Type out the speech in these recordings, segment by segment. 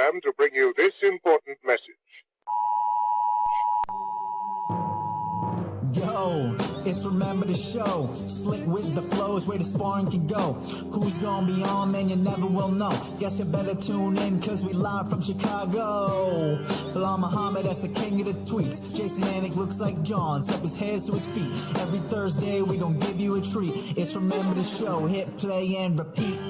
program to bring you this important message. Yo, it's Remember the Show. Slick with the flows, where the sparring can go. Who's gonna be on, man, you never will know. Guess you better tune in, cause we live from Chicago. Belal Muhammad, that's the king of the tweets. Jason Anik looks like John, step his hands to his feet. Every Thursday, we gon' give you a treat. It's Remember the Show, hit play and repeat.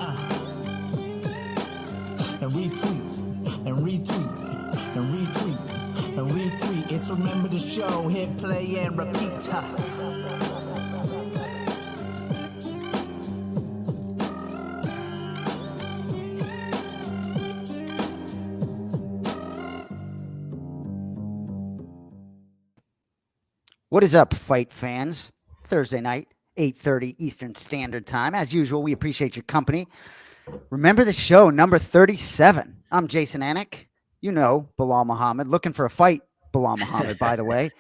And retweet, and retweet, and retweet. And retweet, it's Remember the Show, hit play and repeat. What is up, fight fans? Thursday night, 8:30 Eastern Standard Time. As usual, we appreciate your company. Remember the Show, number 37. I'm Jason Anik. You know, Belal Muhammad. Looking for a fight, Belal Muhammad, by the way.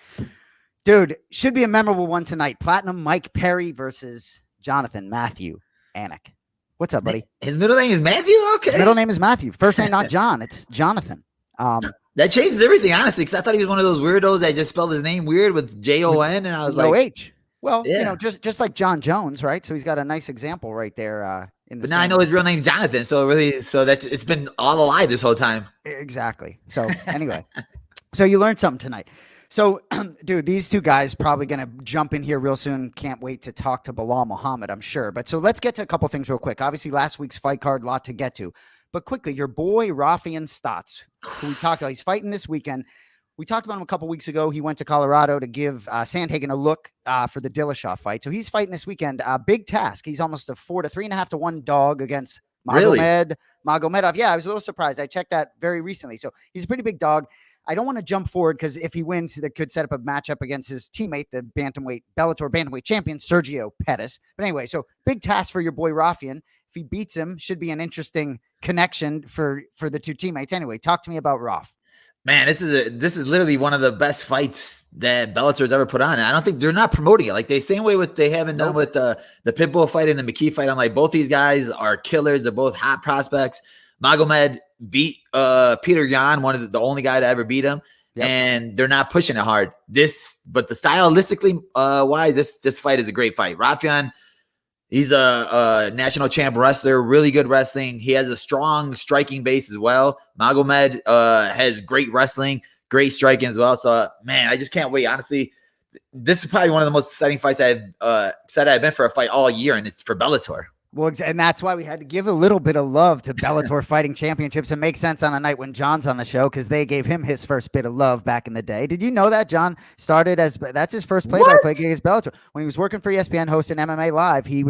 Dude, should be a memorable one tonight. Platinum Mike Perry versus Jonathan Matthew Anik. What's up, buddy? His middle name is Matthew? Okay. His middle name is Matthew. First name, not John. It's Jonathan. That changes everything, honestly, because I thought he was one of those weirdos that just spelled his name weird with Jon, and I was like, no H. Well, yeah. you know, just like John Jones, right? So he's got a nice example right there. But now I know his real name, Jonathan. So it's been all a lie this whole time. Exactly. So anyway, so you learned something tonight. So, dude, these two guys probably going to jump in here real soon. Can't wait to talk to Belal Muhammad, I'm sure. But so let's get to a couple things real quick. Obviously, last week's fight card, a lot to get to. But quickly, your boy Rafian Stotts, who we talked about, he's fighting this weekend. We talked about him a couple weeks ago. He went to Colorado to give Sandhagen a look for the Dillashaw fight. So he's fighting this weekend. Big task. He's almost a 3.5 to 1 dog against Magomedov. Yeah, I was a little surprised. I checked that very recently. So he's a pretty big dog. I don't want to jump forward because if he wins, that could set up a matchup against his teammate, the Bellator bantamweight champion, Sergio Pettis. But anyway, so big task for your boy Rafian. If he beats him, should be an interesting connection for the two teammates. Anyway, talk to me about Raf. Man, this is literally one of the best fights that Bellator's ever put on. And I don't think they're not promoting it like they same way with they haven't done with the Pitbull fight and the McKee fight. I'm like, both these guys are killers. They're both hot prospects. Magomed beat Peter Yan, one of the only guy to ever beat him. Yep. And they're not pushing it hard. But the stylistically wise, this fight is a great fight. Rafian, he's a national champ wrestler, really good wrestling. He has a strong striking base as well. Magomed has great wrestling, great striking as well. So, man, I just can't wait. Honestly, this is probably one of the most exciting fights I've said I've been for a fight all year, and it's for Bellator. Well, and that's why we had to give a little bit of love to Bellator Fighting Championships. It makes sense on a night when John's on the show because they gave him his first bit of love back in the day. Did you know that John started that's his first play-by-play against Bellator when he was working for ESPN hosting MMA Live? He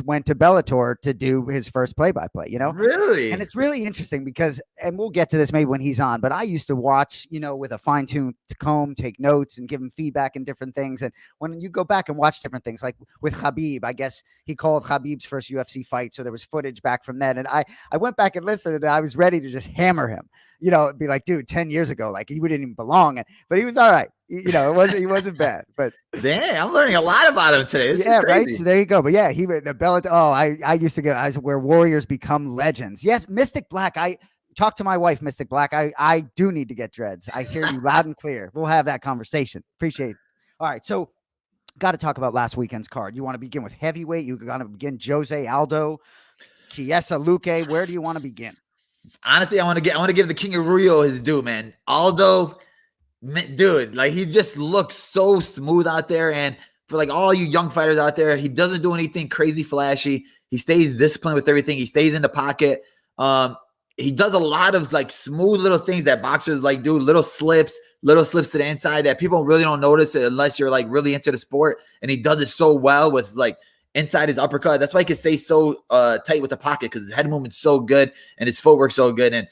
went to Bellator to do his first play-by-play. You know, really, and it's really interesting because, and we'll get to this maybe when he's on. But I used to watch, you know, with a fine-tuned comb, take notes, and give him feedback and different things. And when you go back and watch different things, like with Khabib, I guess he called Khabib's first UFC fight. So there was footage back from then. And I went back and listened and I was ready to just hammer him, you know, be like, dude, 10 years ago, like he wouldn't even belong. But he was all right. You know, he wasn't bad, but damn, I'm learning a lot about him today. This is crazy. Right. So there you go. But yeah, the Bellator. Oh, I used to go, where warriors become legends. Yes. Mystic Black. I talked to my wife, Mystic Black. I do need to get dreads. I hear you loud and clear. We'll have that conversation. Appreciate it. All right. So, got to talk about last weekend's card. You want to begin with heavyweight? You got to begin Jose Aldo, Chiesa, Luque. Where do you want to begin? Honestly, I want to give the King of Rio his due, man. Aldo, dude, like he just looks so smooth out there. And for like all you young fighters out there, he doesn't do anything crazy flashy. He stays disciplined with everything. He stays in the pocket. He does a lot of like smooth little things that boxers like do, little slips to the inside that people really don't notice it unless you're like really into the sport. And he does it so well with like inside his uppercut. That's why he can stay so tight with the pocket because his head movement's so good and his footwork's so good. And,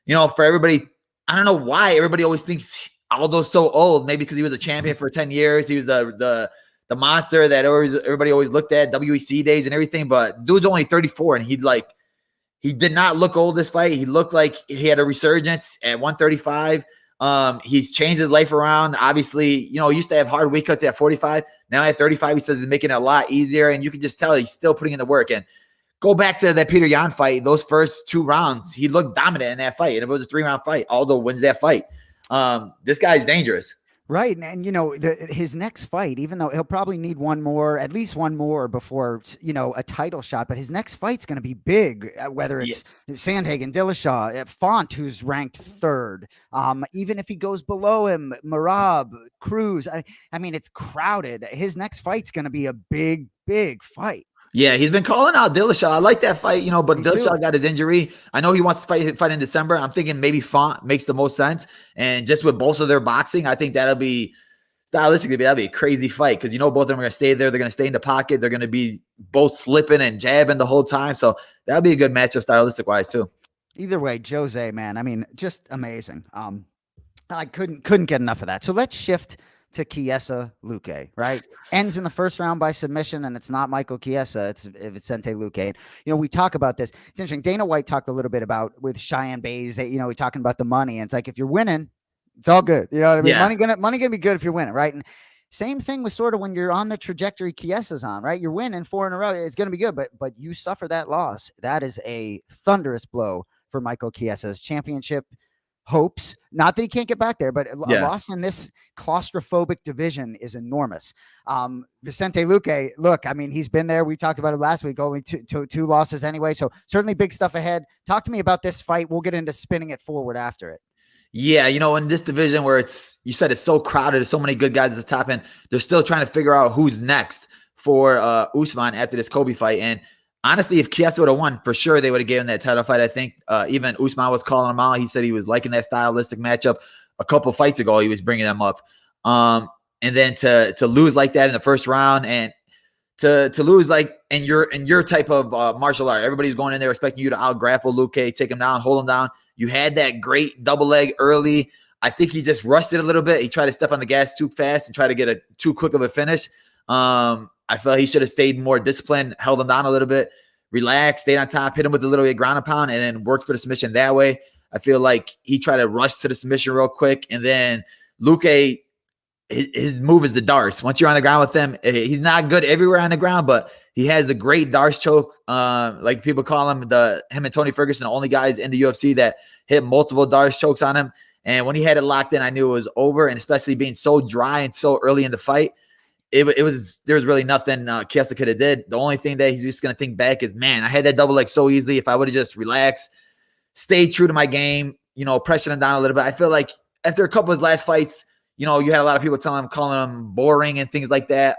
you know, for everybody, I don't know why everybody always thinks Aldo's so old. Maybe because he was a champion for 10 years. He was the monster that everybody always looked at, WEC days and everything. But dude's only 34 and he did not look old this fight. He looked like he had a resurgence at 135. He's changed his life around. Obviously, you know, he used to have hard weight cuts at 45. Now at 35, he says he's making it a lot easier. And you can just tell he's still putting in the work. And go back to that Peter Yan fight. Those first 2 rounds, he looked dominant in that fight. And if it was a 3-round fight, Aldo wins that fight. This guy's dangerous. Right. And, his next fight, even though he'll probably need at least one more before, a title shot, but his next fight's going to be big, whether it's Sandhagen, Dillashaw, Font, who's ranked 3rd. Even if he goes below him, Merab, Cruz, I mean, it's crowded. His next fight's going to be a big, big fight. Yeah, he's been calling out Dillashaw. I like that fight, but Dillashaw got his injury. I know he wants to fight in December. I'm thinking maybe Font makes the most sense. And just with both of their boxing, I think that'll be stylistically, that'll be a crazy fight because both of them are going to stay there. They're going to stay in the pocket. They're going to be both slipping and jabbing the whole time. So that'll be a good matchup stylistic wise too. Either way, Jose, man, I mean, just amazing. I couldn't get enough of that. So let's shift to Chiesa Luque, right? Ends in the first round by submission, and it's not Michael Chiesa, it's Vicente Luque. We talk about this. It's interesting. Dana White talked a little bit about with Cheyenne Bays that, we're talking about the money, and it's like, if you're winning, it's all good. You know what I mean? Yeah. Money gonna be good if you're winning, right? And same thing with sort of when you're on the trajectory Chiesa's on, right? You're winning 4 in a row. It's gonna be good, but you suffer that loss. That is a thunderous blow for Michael Chiesa's championship hopes. Not that he can't get back there, but a loss in this claustrophobic division is enormous. Vicente Luque, look, I mean, he's been there. We talked about it last week, only two losses anyway. So certainly big stuff ahead. Talk to me about this fight. We'll get into spinning it forward after it. Yeah, in this division where you said it's so crowded, there's so many good guys at the top end, they're still trying to figure out who's next for Usman after this Kobe fight. And honestly, if Chiesa would have won, for sure they would have given him that title fight. I think even Usman was calling him out. He said he was liking that stylistic matchup. A couple fights ago, he was bringing them up. And then to lose like that in the first round, and to lose like in your type of martial art, everybody's going in there expecting you to out grapple Luque, take him down, hold him down. You had that great double leg early. I think he just rushed it a little bit. He tried to step on the gas too fast and try to get too quick of a finish. I felt he should have stayed more disciplined, held him down a little bit, relaxed, stayed on top, hit him with a little bit of ground and pound, and then worked for the submission that way. I feel like he tried to rush to the submission real quick. And then Luque, his move is the darce. Once you're on the ground with him, he's not good everywhere on the ground, but he has a great darce choke. Like people call him, him and Tony Ferguson, the only guys in the UFC that hit multiple darce chokes on him. And when he had it locked in, I knew it was over. And especially being so dry and so early in the fight, there was really nothing Chiesa could have did. The only thing that he's just going to think back is, man, I had that double leg so easily. If I would have just relaxed, stayed true to my game, pressured him down a little bit. I feel like after a couple of his last fights, you had a lot of people calling him boring and things like that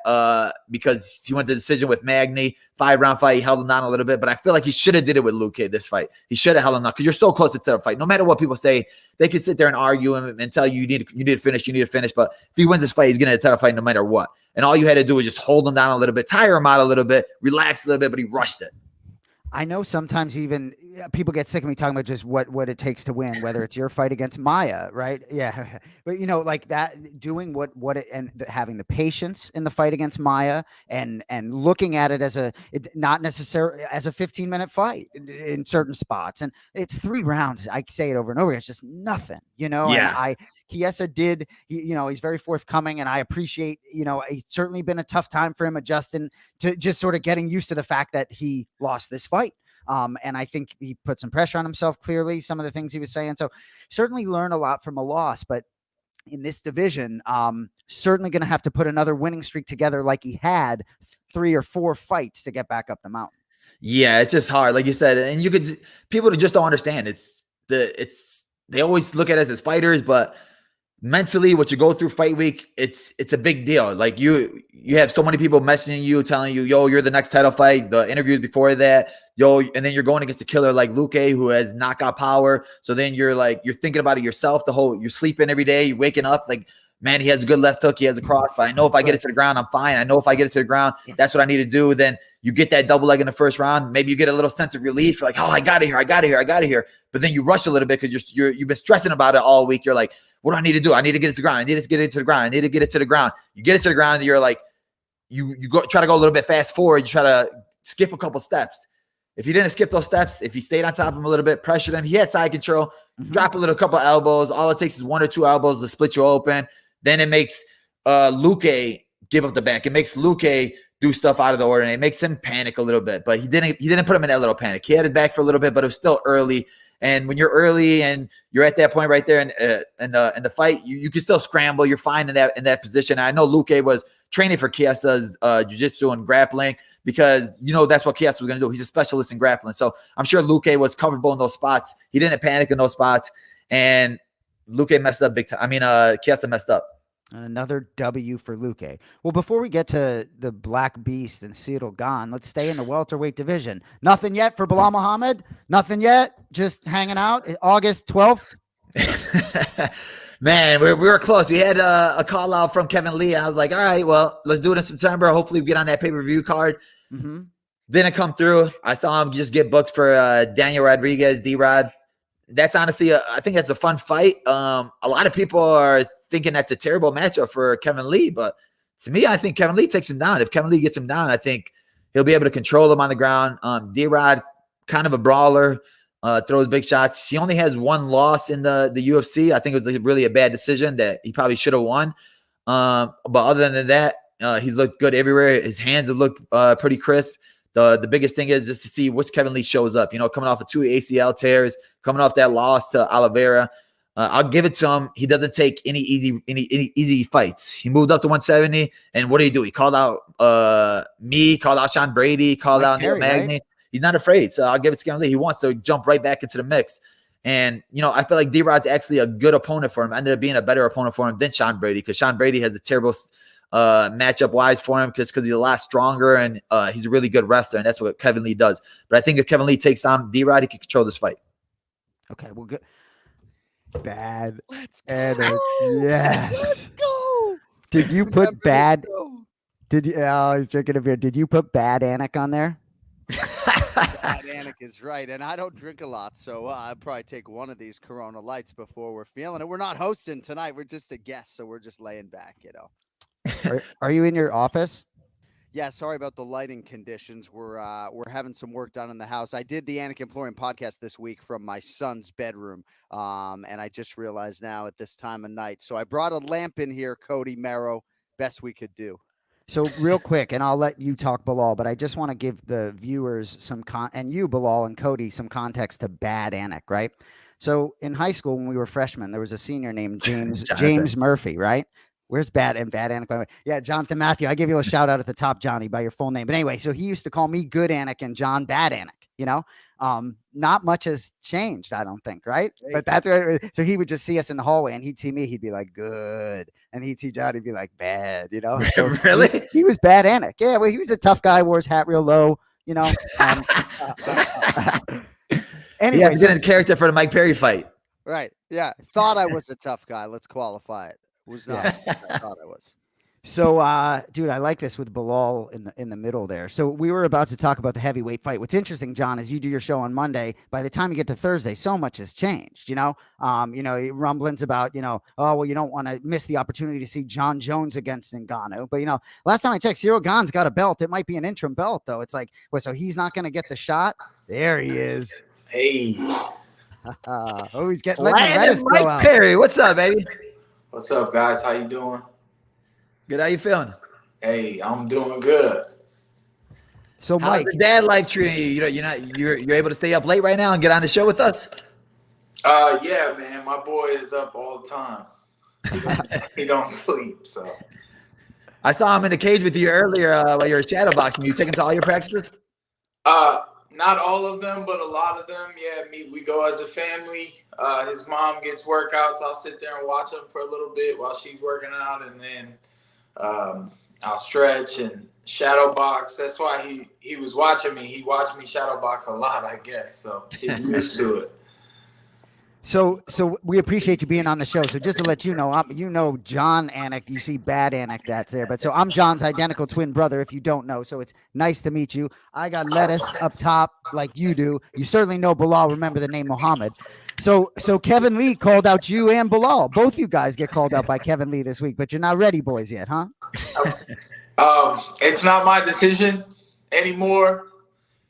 because he went to the decision with Magny, 5-round fight. He held him down a little bit, but I feel like he should have did it with Luque this fight. He should have held him down because you're so close to the fight. No matter what people say, they could sit there and argue and tell you need to finish. But if he wins this fight, he's going to title fight no matter what. And all you had to do was just hold him down a little bit, tire him out a little bit, relax a little bit, but he rushed it. I know sometimes even people get sick of me talking about just what it takes to win, whether it's your fight against Maya, right? Yeah. But like that, doing having the patience in the fight against Maya and looking at it as not necessarily as a 15-minute fight in certain spots. And it's 3 rounds. I say it over and over again. It's just nothing, Yeah. And Chiesa did, he's very forthcoming, and I appreciate, it's certainly been a tough time for him adjusting to just sort of getting used to the fact that he lost this fight. And I think he put some pressure on himself, clearly, some of the things he was saying. So certainly learn a lot from a loss, but in this division, certainly going to have to put another winning streak together like he had 3 or 4 fights to get back up the mountain. Yeah, it's just hard, like you said, and people just don't understand. They always look at us as fighters, but mentally, what you go through fight week, it's a big deal. Like you have so many people messaging you, telling you, yo, you're the next title fight. The interviews before that, yo, and then you're going against a killer like Luque who has knockout power. So then you're thinking about it yourself. You're sleeping every day, you're waking up like, man, he has a good left hook, he has a cross, but I know if I get it to the ground, I'm fine. I know if I get it to the ground, that's what I need to do. Then you get that double leg in the first round. Maybe you get a little sense of relief. You're like, oh, I got it here. But then you rush a little bit because you've been stressing about it all week. You're like, what do I need to do? I need to get it to the ground. I need to get it to the ground. You get it to the ground, and you're like, you try to go a little bit fast forward. You try to skip a couple steps. If you didn't skip those steps, if you stayed on top of him a little bit, pressure them, he had side control, drop a couple elbows. All it takes is 1 or 2 elbows to split you open. Then it makes Luque give up the back. It makes Luque do stuff out of the ordinary. It makes him panic a little bit, but he didn't put him in that little panic. He had his back for a little bit, but it was still early. And when you're early and you're at that point right there in the fight, you can still scramble. You're fine in that position. I know Luque was training for Chiesa's jiu-jitsu and grappling because, that's what Chiesa was going to do. He's a specialist in grappling. So I'm sure Luque was comfortable in those spots. He didn't panic in those spots. And Luque messed up big time. I mean, Chiesa messed up. Another W for Luque. Well, before we get to the Black Beast and Cyril Gane, let's stay in the welterweight division. Nothing yet for Belal Muhammad? Nothing yet? Just hanging out? August 12th? Man, we were close. We had a call out from Kevin Lee. I was like, all right, well, let's do it in September. Hopefully we get on that pay-per-view card. Mm-hmm. Didn't come through. I saw him just get booked for Daniel Rodriguez, D-Rod. That's honestly, I think that's a fun fight. A lot of people are thinking that's a terrible matchup for Kevin Lee, but to me, I think Kevin Lee takes him down. If Kevin Lee gets him down, I think he'll be able to control him on the ground. D-Rod, kind of a brawler, throws big shots. He only has one loss in the UFC. I think it was really a bad decision that he probably should have won. But other than that, he's looked good everywhere. His hands have looked pretty crisp. The biggest thing is just to see which Kevin Lee shows up. Coming off of 2 ACL tears, coming off that loss to Oliveira. I'll give it to him. He doesn't take any easy fights. He moved up to 170, and what did he do? He called out me, called out Sean Brady, called out Neil Magny. Right? He's not afraid, so I'll give it to Kevin Lee. He wants to jump right back into the mix. And, I feel like D-Rod's actually a good opponent for him. Ended up being a better opponent for him than Sean Brady because Sean Brady has a terrible matchup-wise for him because he's a lot stronger and he's a really good wrestler, and that's what Kevin Lee does. But I think if Kevin Lee takes down D-Rod, he can control this fight. Okay, well, good. Bad Anik. Yes. Let's go. Did you put bad? Did you? Oh, he's drinking a beer. Did you put bad Anik on there? Bad Anik is right, and I don't drink a lot, so I'll probably take one of these Corona Lights before we're feeling it. We're not hosting tonight; we're just a guest, so we're just laying back, Are you in your office? Yeah, sorry about the lighting conditions. We're having some work done in the house. I did the Anik and Florian podcast this week from my son's bedroom, and I just realized now at this time of night. So I brought a lamp in here, Cody Merrow. Best we could do. So real quick, and I'll let you talk, Belal, but I just want to give the viewers some and you, Belal and Cody, some context to bad Anik, right? So in high school when we were freshmen, there was a senior named James Murphy, right? Where's Bad Anik, by the way? Yeah, Jonathan Matthew. I give you a shout out at the top, Johnny, by your full name. But anyway, so he used to call me Good Anik and John Bad Anik, Not much has changed, I don't think, right? But that's right. So he would just see us in the hallway and he'd see me, he'd be like, good. And he'd see Johnny, he'd be like, bad, So really? He was Bad Anik. Yeah, well, he was a tough guy, wore his hat real low, Anyway, yeah, he's in character for the Mike Perry fight. Right. Yeah. Thought I was a tough guy. Let's qualify it. Was not. I thought I was. So, dude, I like this with Belal in the middle there. So we were about to talk about the heavyweight fight. What's interesting, John, is you do your show on Monday. By the time you get to Thursday, so much has changed. Rumblings about, oh, well, you don't want to miss the opportunity to see John Jones against Ngannou. But last time I checked, Cyril Gane's got a belt. It might be an interim belt, though. It's like, well, so he's not going to get the shot. There he is. Hey. He's getting lettuce Mike go out. Perry, what's up, baby? What's up, guys? How you doing? Good. How you feeling? Hey, I'm doing good. So, Mike, how's your dad life treating you? You're able to stay up late right now and get on the show with us? Yeah, man. My boy is up all the time. He don't sleep, so. I saw him in the cage with you earlier while you were shadowboxing. You taking to all your practices? Not all of them, but a lot of them. Yeah, we go as a family. His mom gets workouts. I'll sit there and watch him for a little bit while she's working out, and then I'll stretch and shadow box. That's why he was watching me. He watched me shadow box a lot, I guess. So he's used to it. So we appreciate you being on the show. So just to let you know, Jon Anik. You see Bad Anik that's there, but so I'm John's identical twin brother. If you don't know, so it's nice to meet you. I got lettuce up top like you do. You certainly know Belal. Remember the name Muhammad. So Kevin Lee called out you and Belal. Both you guys get called out by Kevin Lee this week, but you're not ready, boys, yet, huh? It's not my decision anymore.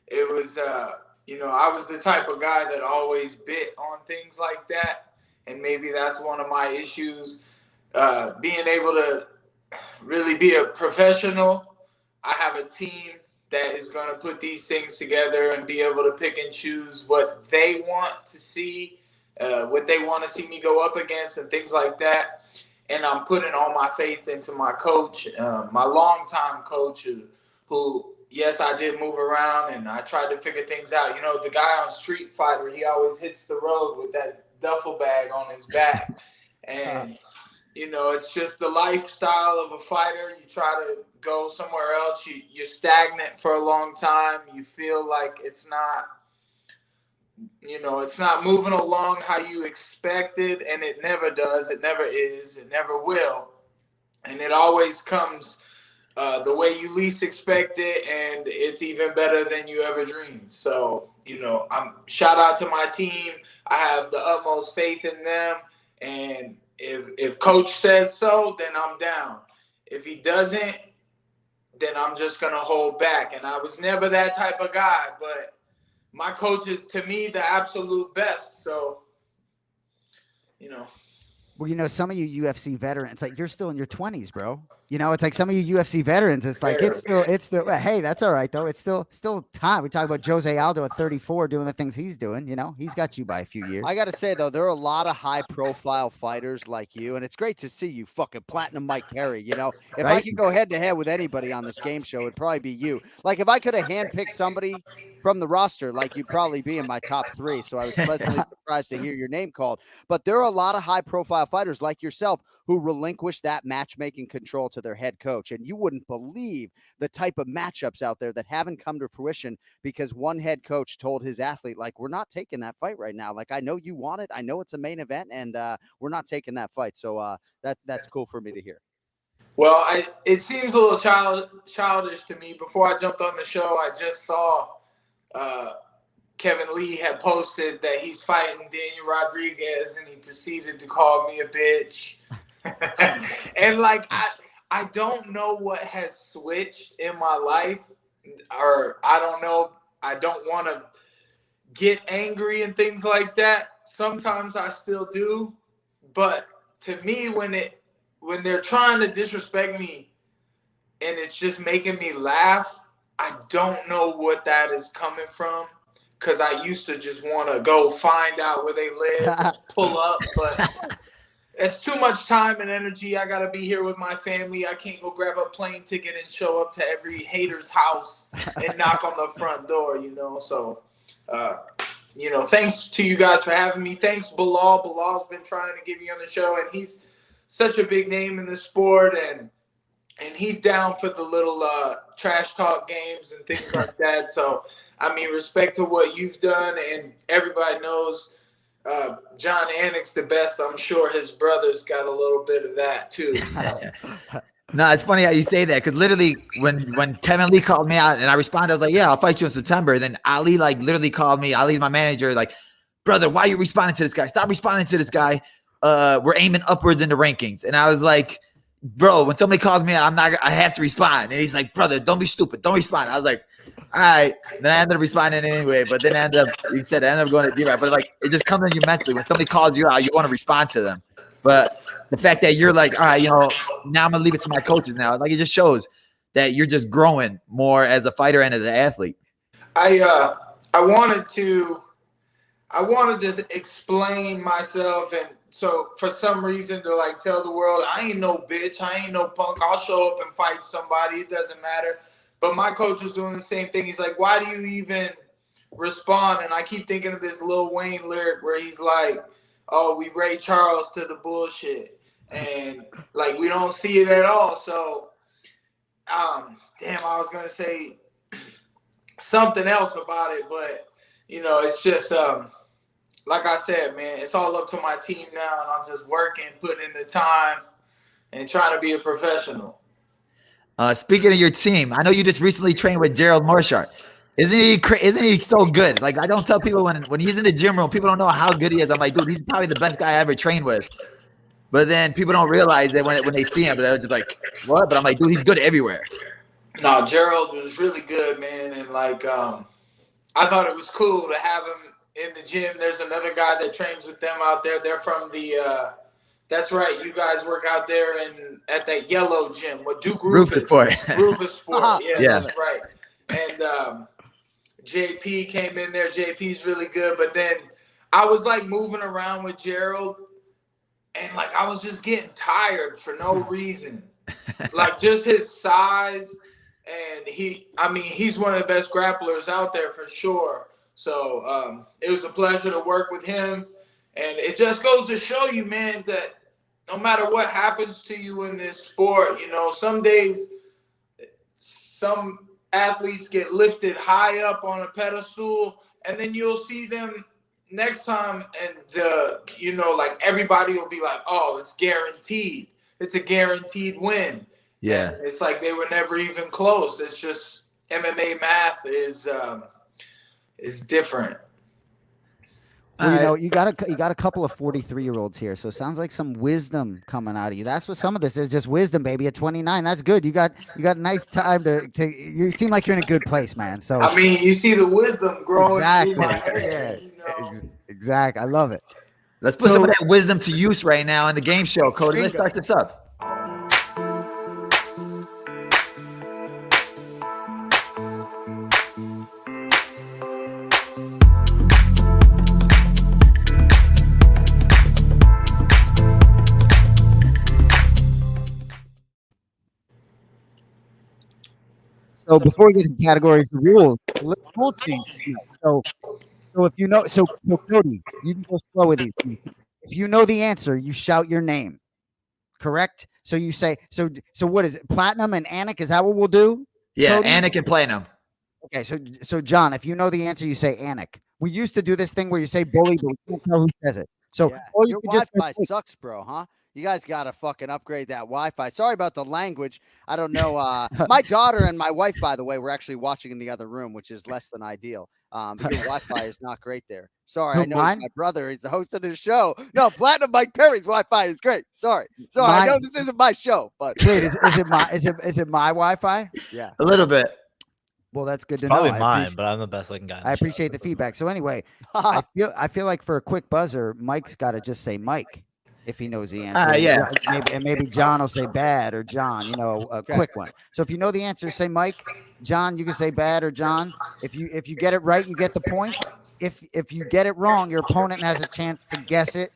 It was. I was the type of guy that always bit on things like that. And maybe that's one of my issues. Being able to really be a professional, I have a team that is going to put these things together and be able to pick and choose what they want to see, what they want to see me go up against and things like that. And I'm putting all my faith into my coach, my longtime coach, who, yes, I did move around and I tried to figure things out. You know, the guy on Street Fighter, he always hits the road with that duffel bag on his back. And, you know, it's just the lifestyle of a fighter. You try to go somewhere else. You're stagnant for a long time. You feel like it's not, you know, it's not moving along how you expected, and it never does. It never is. It never will. And it always comes the way you least expect it, and it's even better than you ever dreamed. So, you know, shout out to my team. I have the utmost faith in them, and if coach says so, then I'm down. If he doesn't, then I'm just going to hold back. And I was never that type of guy, but my coach is, to me, the absolute best. So, you know. Well, you know, some of you UFC veterans, like, you're still in your 20s, bro. You know, it's like some of you UFC veterans, it's like, it's still, hey, that's all right, though. It's still time. We talk about Jose Aldo at 34 doing the things he's doing. You know, he's got you by a few years. I got to say, though, there are a lot of high-profile fighters like you, and it's great to see you, fucking Platinum Mike Perry. You know, if I could go head-to-head with anybody on this game show, it'd probably be you. Like, if I could have handpicked somebody from the roster, like, you'd probably be in my top 3, so I was pleasantly surprised to hear your name called. But there are a lot of high-profile fighters like yourself who relinquish that matchmaking control to their head coach, and you wouldn't believe the type of matchups out there that haven't come to fruition because one head coach told his athlete, like, we're not taking that fight right now. Like, I know you want it. I know it's a main event, and we're not taking that fight. So that's cool for me to hear. Well, it seems a little childish to me. Before I jumped on the show, I just saw Kevin Lee had posted that he's fighting Daniel Rodriguez, and he proceeded to call me a bitch. And, like, I don't know what has switched in my life, or I don't know. I don't want to get angry and things like that. Sometimes I still do. But to me, when they're trying to disrespect me and it's just making me laugh, I don't know what that is coming from, because I used to just want to go find out where they live, pull up, but it's too much time and energy. I got to be here with my family. I can't go grab a plane ticket and show up to every hater's house and knock on the front door, you know. So, you know, thanks to you guys for having me. Thanks, Belal. Belal's been trying to get me on the show, and he's such a big name in the sport, and he's down for the little trash talk games and things like that. So, I mean, respect to what you've done, and everybody knows Jon Anik's the best. I'm sure his brother's got a little bit of that too. No, it's funny how you say that, because literally when Kevin Lee called me out and I responded, I was like, yeah, I'll fight you in September. Then Ali like literally called me. Ali's my manager, like, brother, why are you responding to this guy? Stop responding to this guy. We're aiming upwards in the rankings. And I was like, bro, when somebody calls me out, I have to respond. And he's like, brother, don't be stupid. Don't respond. I was like, all right. Then I ended up responding anyway, but then I ended up going to D-Rap. But like, it just comes in you mentally. When somebody calls you out, you want to respond to them. But the fact that you're like, all right, you know, now I'm going to leave it to my coaches now. Like, it just shows that you're just growing more as a fighter and as an athlete. I wanted to explain myself, and so for some reason to like tell the world, I ain't no bitch, I ain't no punk, I'll show up and fight somebody, it doesn't matter. But my coach was doing the same thing. He's like, why do you even respond? And I keep thinking of this Lil Wayne lyric where he's like, oh, we Ray Charles to the bullshit, and like we don't see it at all. So damn, I was gonna say something else about it, but you know, it's just like I said, man, it's all up to my team now, and I'm just working, putting in the time, and trying to be a professional. Speaking of your team, I know you just recently trained with Gerald Marshart. Isn't he so good? Like, I don't tell people when he's in the gym room, people don't know how good he is. I'm like, dude, he's probably the best guy I ever trained with. But then people don't realize that when they see him, they're just like, what? But I'm like, dude, he's good everywhere. No, Gerald was really good, man. And like, I thought it was cool to have him in the gym. There's another guy that trains with them out there. They're from the That's right. You guys work out there at that yellow gym. What Duke Rufus Sport. Rufus Sport. Yeah. That's right. And JP came in there. JP's really good. But then I was like moving around with Gerald, and like I was just getting tired for no reason. Like just his size, and he's one of the best grapplers out there for sure. So it was a pleasure to work with him. And it just goes to show you, man, that no matter what happens to you in this sport, you know, some days some athletes get lifted high up on a pedestal, and then you'll see them next time, and like everybody will be like, oh, it's guaranteed. It's a guaranteed win. Yeah. And it's like they were never even close. It's just MMA math is different. Well, you got a couple of 43-year-olds here, so it sounds like some wisdom coming out of you. That's what some of this is, just wisdom, baby. At 29, that's good. You got a nice time to. You seem like you're in a good place, man. So I mean, you see the wisdom growing. Exactly. Through my head, Exactly. I love it. Let's put some of that wisdom to use right now in the game show, Cody. Let's start this up. So before we get into categories, the rules, a little rule change. So if you know, so Cody, you can go slow with these. If you know the answer, you shout your name. Correct? So you say, so what is it? Platinum and Anik, is that what we'll do? Yeah, Cody? Anik and Platinum. Okay, so John, if you know the answer, you say Anik. We used to do this thing where you say bully, but we can't tell who says it. So or you your could just Wi-Fi sucks, bro, huh? You guys got to fucking upgrade that Wi-Fi. Sorry about the language. I don't know. My daughter and my wife, by the way, were actually watching in the other room, which is less than ideal. Your Wi-Fi is not great there. Sorry, I know he's my brother. He's the host of the show. No, Platinum Mike Perry's Wi-Fi is great. Sorry. I know this isn't my show, but wait, is it my Wi-Fi? Yeah, a little bit. Well, that's good to Probably know. mine, but I'm the best looking guy. I appreciate the feedback. So anyway, I feel like for a quick buzzer, Mike's got to just say Mike if he knows the answer. Yeah. Maybe John will say bad or John, a quick one. So if you know the answer, say Mike. John, you can say bad or John. If you get it right, you get the points. If you get it wrong, your opponent has a chance to guess it,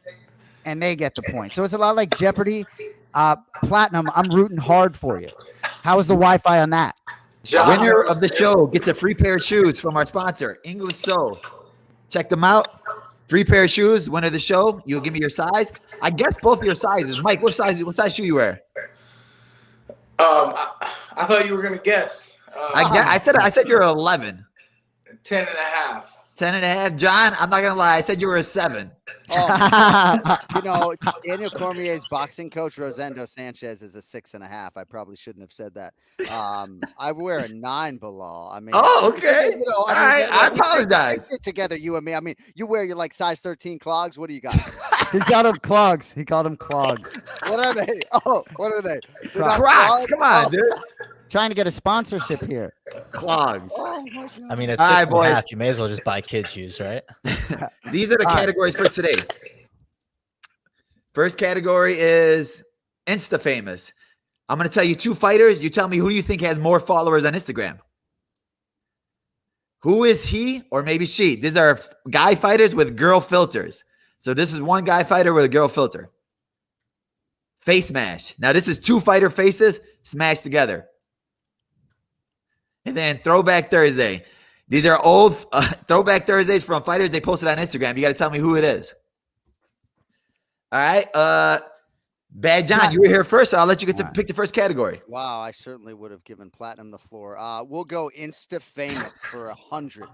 and they get the point. So it's a lot like Jeopardy. Platinum, I'm rooting hard for you. How is the Wi-Fi on that? John. Winner of the show gets a free pair of shoes from our sponsor, English Soul. Check them out. Free pair of shoes. Winner of the show. You'll give me your size. I guess both your sizes. Mike, what size shoe you wear? I thought you were gonna guess. I said you're 11. 10 and a half. 10 and a half. John, I'm not gonna lie. I said you were a 7. Daniel Cormier's boxing coach Rosendo Sanchez is a 6.5. I probably shouldn't have said that. I wear a 9, Belal. I mean, okay. I apologize. Together, you and me. I mean, you wear your like size 13 clogs. What do you got? He got him clogs. He called them clogs. What are they? Oh, what are they? Crocs. Come on, dude. Trying to get a sponsorship here. Clogs. Oh my God. I mean, it's All right, 6.5. You may as well just buy kid shoes, right? These are the categories for today. First category is Insta famous. I'm going to tell you 2 fighters. You tell me who do you think has more followers on Instagram? Who is he or maybe she? These are guy fighters with girl filters. So this is one guy fighter with a girl filter. Face mash. Now this is 2 fighter faces smashed together. And then Throwback Thursday. These are old Throwback Thursdays from fighters they posted on Instagram. You got to tell me who it is. All right. Bad John, you were here first, so I'll let you get to pick the first category. Wow, I certainly would have given Platinum the floor. We'll go Insta famous for 100.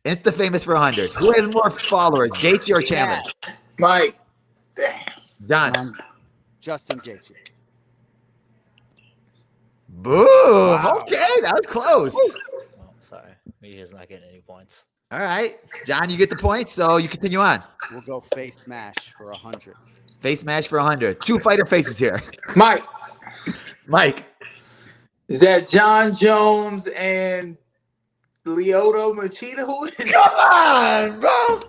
Insta famous for 100. Who has more followers, Gaethje or Chandler? Mike. Damn. John. Justin Gaethje. Boom. Wow. Okay, that was close. Oh, sorry. Media's not getting any points. All right. John, you get the points, so you continue on. We'll go face mash for 100. Face mash for 100. 2 fighter faces here. Mike. Is that John Jones and Lyoto Machida? Who is Come on, bro.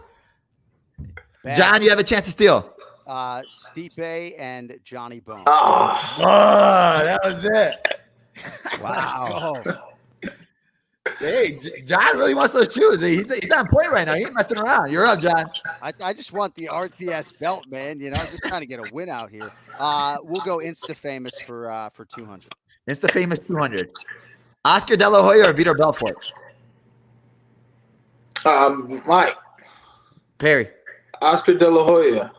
Bad. John, you have a chance to steal. Stipe and Johnny Bone. Oh, that was it. Wow. Hey, John really wants those shoes. He's on point right now. He ain't messing around. You're up, John. I just want the RTS belt, man. You know, I'm just trying to get a win out here. We'll go Insta famous for 200. It's the famous 200. Oscar De La Hoya or Vitor Belfort? Mike. Perry. Oscar De La Hoya.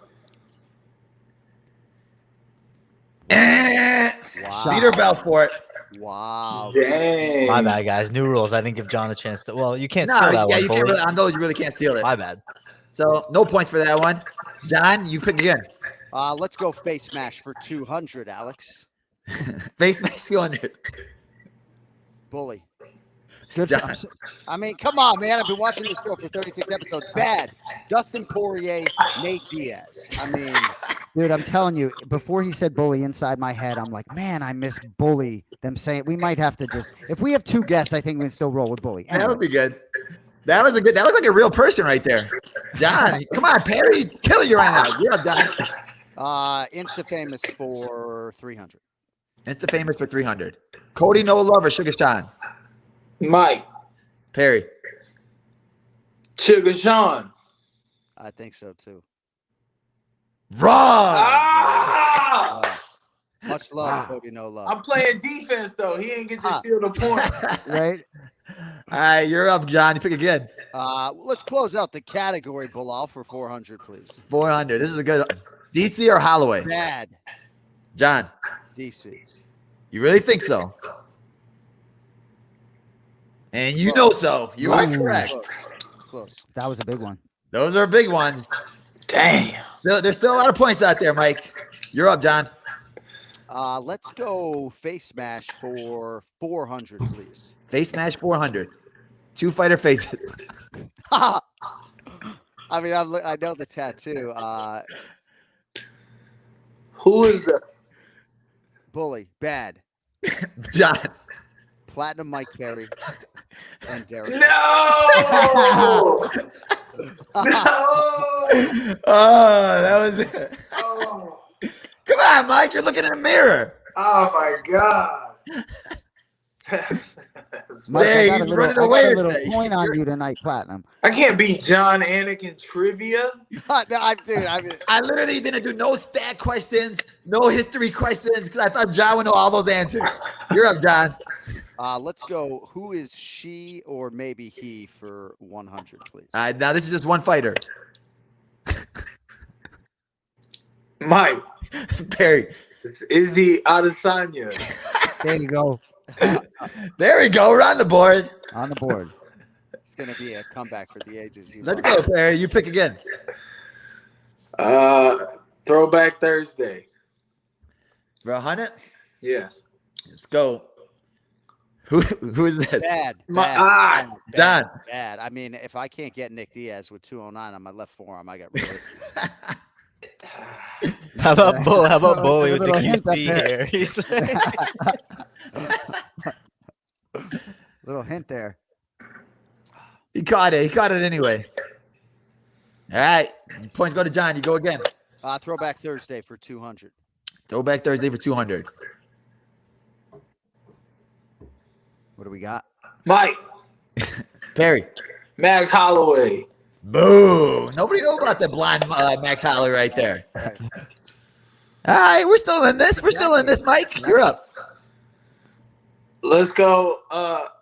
Wow. Vitor Belfort. Wow. Dang. My bad, guys. New rules. I didn't give John a chance to. Well, you can't No, steal that yeah, one. you Bully. can't really, on those, you really can't steal it. My bad. So, no points for that one. John, you pick again. Let's go face smash for 200, Alex. Face mask 200. Bully. Good. John. I mean, come on, man. I've been watching this show for 36 episodes. Bad. Dustin Poirier, Nate Diaz. I mean, Dude, I'm telling you, before he said bully, inside my head, I'm like, man, I miss bully. Them saying we might have to just, if we have two guests, I think we can still roll with bully. That Anyway. would be good. That was a good. That looked like a real person right there. John, come on, Perry, killing you right now. Yeah, John. Insta famous for 300. It's the famous for 300. Cody No Love or Sugar Sean? Mike. Perry. Sugar Sean. I think so too. Wrong. Ah! Much love, Cody. No love. I'm playing defense though. He ain't get to steal the point. Right? All right, you're up, John. You pick again. Let's close out the category, Belal, for 400, please. 400. This is a good one. DC or Holloway? Bad. John, DC. you really think so? And you know so. You are correct. Close. That was a big one. Those are big ones. Damn. There's still a lot of points out there, Mike. You're up, John. Let's go face smash for 400, please. Face smash 400. Two fighter faces. I mean, I know the tattoo. Who is the Bully. Bad. John. Platinum Mike Perry. And Derek. No! No! Oh, that was it. Oh. Come on, Mike. You're looking in the mirror. Oh my God. Mike, Hey, I got he's a running little, I away got a with little that. point on you tonight, Platinum. I can't beat Jon Anik in trivia. I literally didn't do no stat questions, no history questions, because I thought John would know all those answers. You're up, John. Let's go. Who is she or maybe he for 100, please? All right, now this is just one fighter. Mike. Perry. It's Izzy Adesanya. There you go. There we go. We're on the board. On the board. It's going to be a comeback for the ages. Let's go, Perry. You pick again. Throwback Thursday. For 100? Yes. Let's go. Who is this? Bad. John. Bad. I mean, if I can't get Nick Diaz with 209 on my left forearm, I got really. How about Bully with the Little hint up QC there. here? He's Little hint there. He caught it. He caught it anyway. All right. Points go to John. You go again. Throwback Thursday for 200. Throwback Thursday for 200. What do we got? Mike. Perry. Max Holloway. Boo. Nobody knows about the blind Max Holloway right there. Right. All right. We're still in this. We're still in this, Mike. You're up. Let's go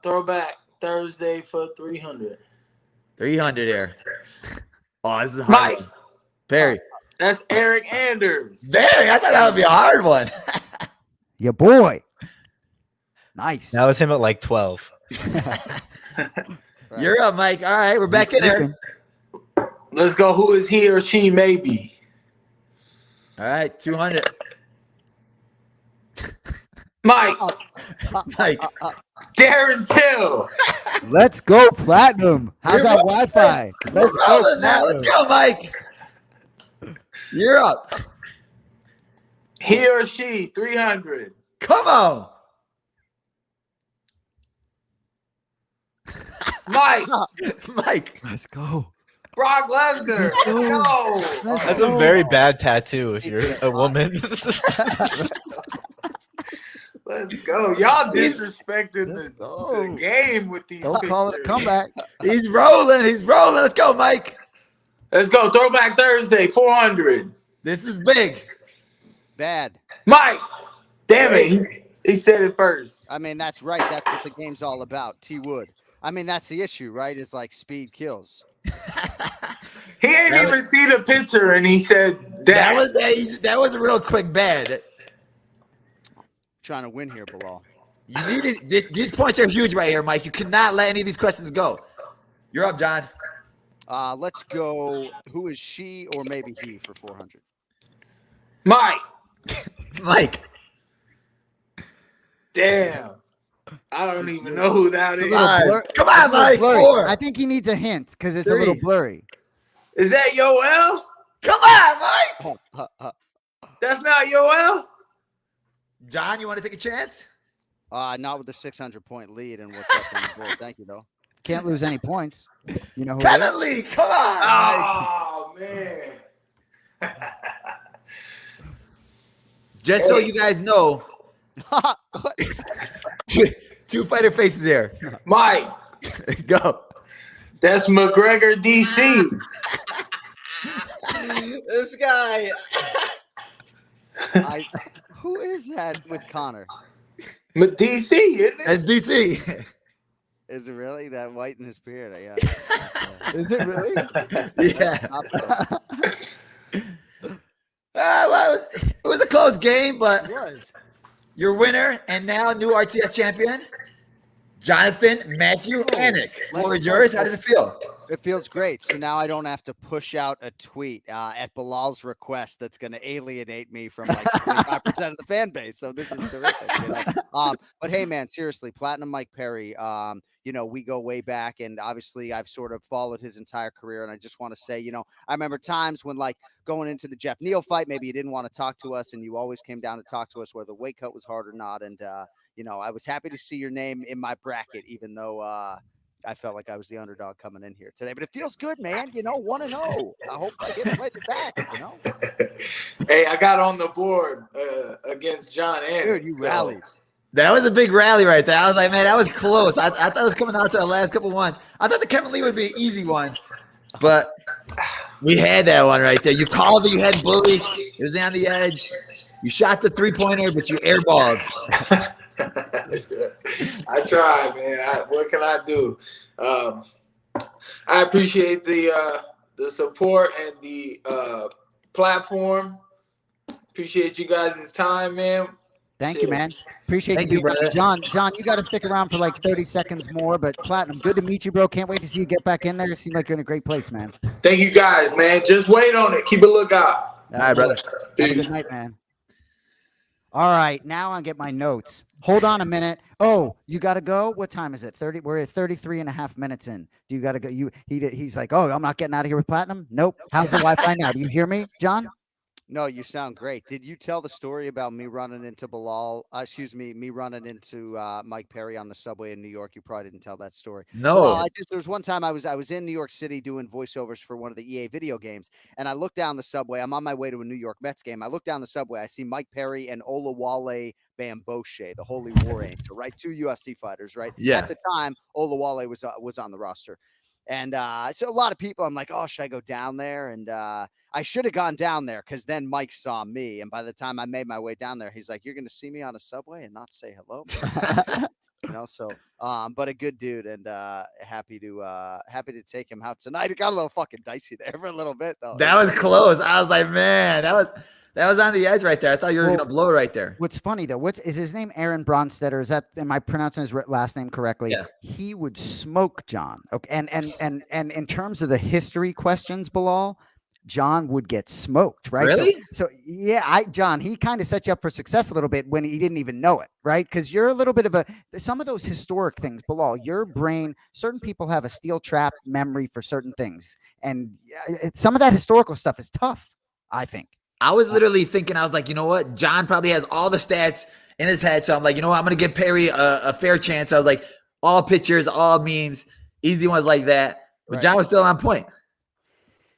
Throwback Thursday for 300. 300 here. Oh, this is a hard Mike. one. Perry. That's Eric Anders. Dang, I thought that would be a hard one. Your boy. Nice. that was him at like 12. You're up, Mike. All right. We're back in there. Let's go. Who is he or she? Maybe. All right. 200. Mike. Mike. Darren Till. Let's go, Platinum. How's that Wi-Fi? Let's go, Rolling now. Let's go, Mike. You're up. He or she? 300. Come on. Mike. Mike. Let's go. Brock Lesnar. Let's go. That's a very bad tattoo if you're a woman. Let's go. Y'all disrespected the game with these Don't call it a pictures. comeback. He's rolling. He's rolling. Let's go, Mike. Let's go. Throwback Thursday, 400. This is big. Bad. Mike. Damn it. He said it first. I mean, that's right. That's what the game's all about. T Wood. I mean, that's the issue, right? Is like speed kills. He ain't even see the picture, and he said That was a real quick bad. Trying to win here, Belal. You need it. These points are huge right here, Mike. You cannot let any of these questions go. You're up, John. Let's go. Who is she or maybe he for 400? Mike. Mike. Damn. I don't even know who that is. Come on, Mike. Four. I think he needs a hint because it's a little blurry. Is that Yoel? Come on, Mike. That's not Yoel? John, you want to take a chance? Not with the 600-point lead and what's up on the board. Thank you, though. Can't lose any points. You know who Kevin it is? Lee, come on, Mike. Oh, man. Just so you guys know, two fighter faces here. Mike. Go. That's McGregor DC. This guy. Who is that with Connor? DC, isn't it? That's DC. Is it really that white in his beard? Yeah. Is it really? Yeah. Well, it was a close game, but your winner and now new RTS champion, Jonathan Matthew Anik. Floor is yours. How does it feel? It feels great. So now I don't have to push out a tweet at Bilal's request that's going to alienate me from like 75% of the fan base. So this is terrific. You know? But hey, man, seriously, Platinum Mike Perry, you know, we go way back, and obviously I've sort of followed his entire career. And I just want to say, you know, I remember times when like going into the Jeff Neal fight, maybe you didn't want to talk to us and you always came down to talk to us whether the weight cut was hard or not. And, you know, I was happy to see your name in my bracket, even though I felt like I was the underdog coming in here today. But it feels good, man. You know, 1-0. I hope I get it back, you know? Hey, I got on the board against Jon Anik. Dude, you rallied. That was a big rally right there. I was like, man, that was close. I thought it was coming out to the last couple ones. I thought the Kevin Lee would be an easy one, but we had that one right there. You called it. You had bullied. It was on the edge. You shot the three-pointer, but you airballed. I tried, man. What can I do? I appreciate the support and the platform. Appreciate you guys' time, man. Thank you, man. Appreciate Thank you you, being brother. John, you got to stick around for like 30 seconds more, but Platinum, good to meet you, bro. Can't wait to see you get back in there. It seemed like you're in a great place, man. Thank you guys, man. Just wait on it. Keep a lookout. All right, brother. Have a good night, man. All right, now I'll get my notes. Hold on a minute. Oh, you got to go? What time is it? 30. We're at 33 and a half minutes in. Do you got to go? He's like, oh, I'm not getting out of here with Platinum? Nope. How's the Wi-Fi now? Do you hear me, John? No, you sound great. Did you tell the story about me running into me running into Mike Perry on the subway in New York? You probably didn't tell that story. No. There was one time I was in New York City doing voiceovers for one of the EA video games, and I look down the subway. I'm on my way to a New York Mets game. I look down the subway. I see Mike Perry and Olawale Bamboshe, the Holy War Angel, right? Two UFC fighters, right? Yeah. At the time, Olawale was on the roster. And so a lot of people, I'm like, oh, should I go down there? And I should have gone down there because then Mike saw me. And by the time I made my way down there, he's like, you're going to see me on a subway and not say hello? You know, so, but a good dude, and happy to take him out tonight. It got a little fucking dicey there for a little bit, though. That was close. I was like, man, that was on the edge right there. I thought you were going to blow right there. What's funny though, is his name Aaron Bronstetter? Am I pronouncing his last name correctly? Yeah. He would smoke John. Okay. And in terms of the history questions, Belal, John would get smoked, right? Really? So yeah, John, he kind of set you up for success a little bit when he didn't even know it, right? Because you're a little bit of some of those historic things, Belal, your brain, certain people have a steel trap memory for certain things. And some of that historical stuff is tough, I think. I was literally thinking, I was like, you know what? John probably has all the stats in his head. So I'm like, you know what? I'm going to give Perry a fair chance. So I was like, all pictures, all memes, easy ones like that. But Right. John was still on point.